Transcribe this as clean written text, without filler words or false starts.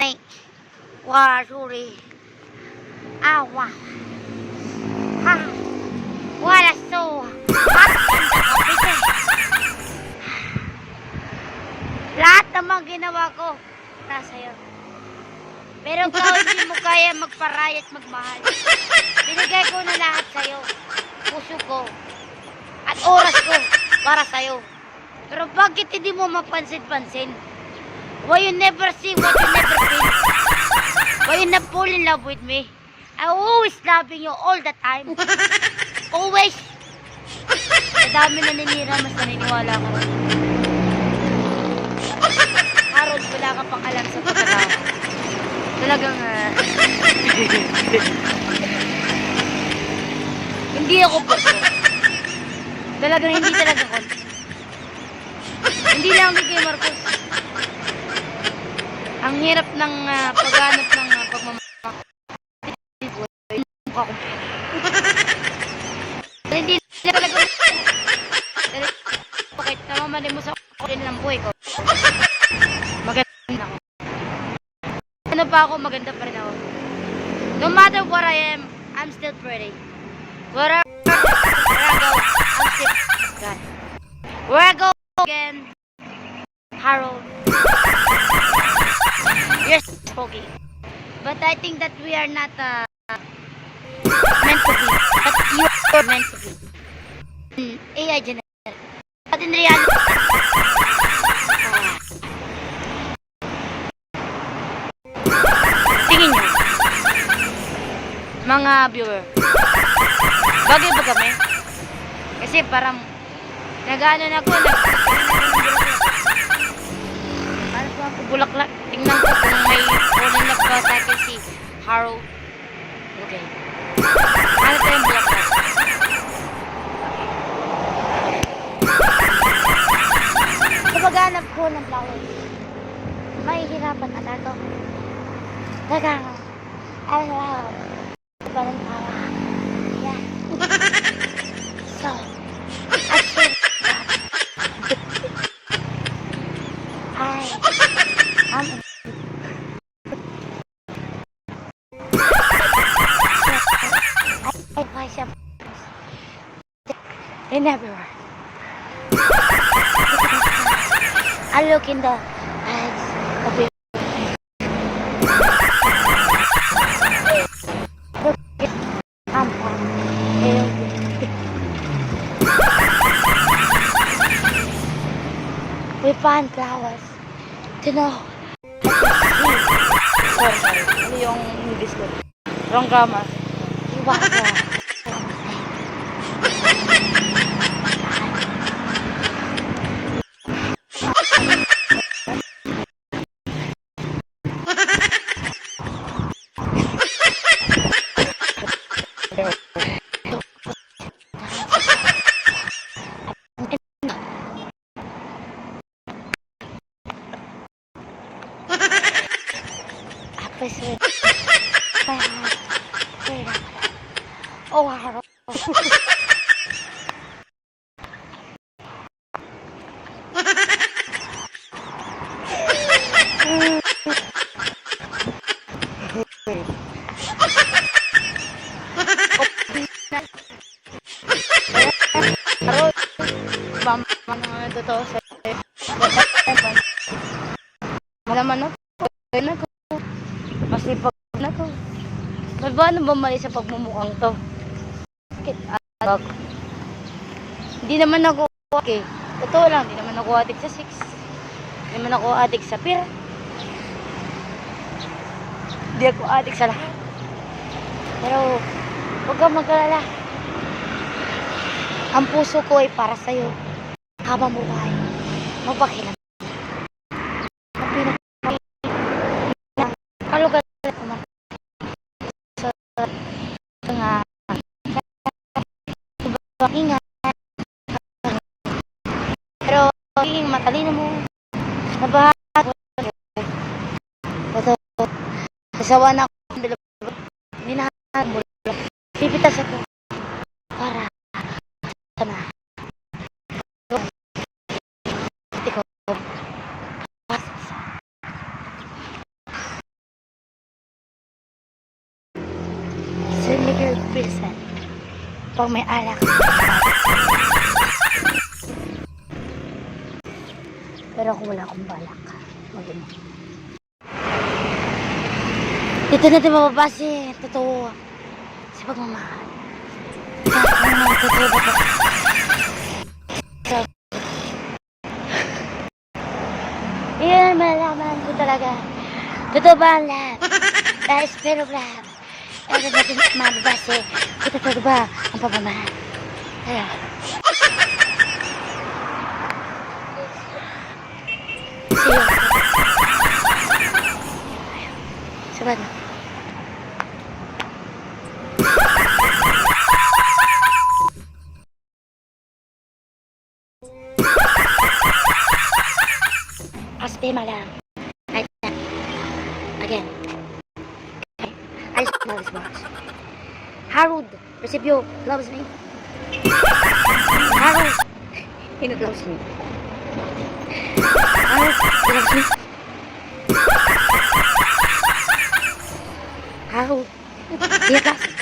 Ay, wow, sorry. Ah, wow. Ha, wala so. Lahat naman ginawa ko, nasa iyo. Pero ikaw hindi mo kaya magparay at magmahal. Binigay ko na lahat sa'yo. Puso ko. At oras ko para sa'yo. Pero bakit hindi mo mapansin-pansin? Why you never see what you never feel? Why you not fall in love with me? I always loving you all the time. Always. Sa dami naninira, mas naniniwala ka rin. Harold, wala ka pang alam sa pagkatao. Talagang, hindi ako boto. Talagang hindi talaga ko. Hindi lang kay Marcos. Ang hirap ng paghanap ng pagmamahal. Mukha ko. Hindi talaga. Bakit namamali mo sa kunin ng buhay ko? Maganda ako. Ano pa ako, maganda pa rin ako. No matter what I am, I'm still pretty. Wherever I go, I'm still God. Where I go again, Harold. You're spooky. But I think that we are not meant to be. But you are meant to be. AI generated. But in reality, tingin nyo, mga viewer, bagay ba kami? Kasi parang nag-ano na ako, ano pa ako, bulaklak. Tingnan ko kung may uling nagkatake si Harold. Okay. Ano tayong bulaklak? Kapag-hanap ko ng flowers, mahihirapan ata to. Teka, ano lang, parang tawa. Yeah. So, in everywhere. I look in the eyes of your we find flowers to know. Sorry. Ano yung English ko? Wrong grammar. Iwaga. Oh, Harold. Mga totoo sa'yo. Malaman na to. Masipag na to. Paano ba mali sa pagmumukhang to? Hindi naman ako okay. Totoo lang, hindi naman ako adik sa 6. Hindi naman ako adik sa pira. Hindi ako adik sa lahat. Pero, huwag kang mag-alala. Ang puso ko ay para sa'yo. Habang buhay, mapakilang. Kalugan ko man. Ingat. Pero, magiging matalino mo. Nabahat. Kasawa na ako. Hindi na mo. Pipitas ako. Para sana. Ikaw. 100% pag may alak. Pero kung wala akong balak, mag-inom. Dito natin mababase, totoo, sa pagmamahal. Totoo ba ito? Iyan, malaman ko talaga. Totoo ba ang lahat? Dahil spero lahat. Dahil natin mababase, kung totoo ba ang pagmamahal. Kaya, sabat na. Aspe malam. Again. Okay. I just love this box. Harold Recipio loves me. Harold, he not loves me. Harold, he loves me. Harold, he loves me.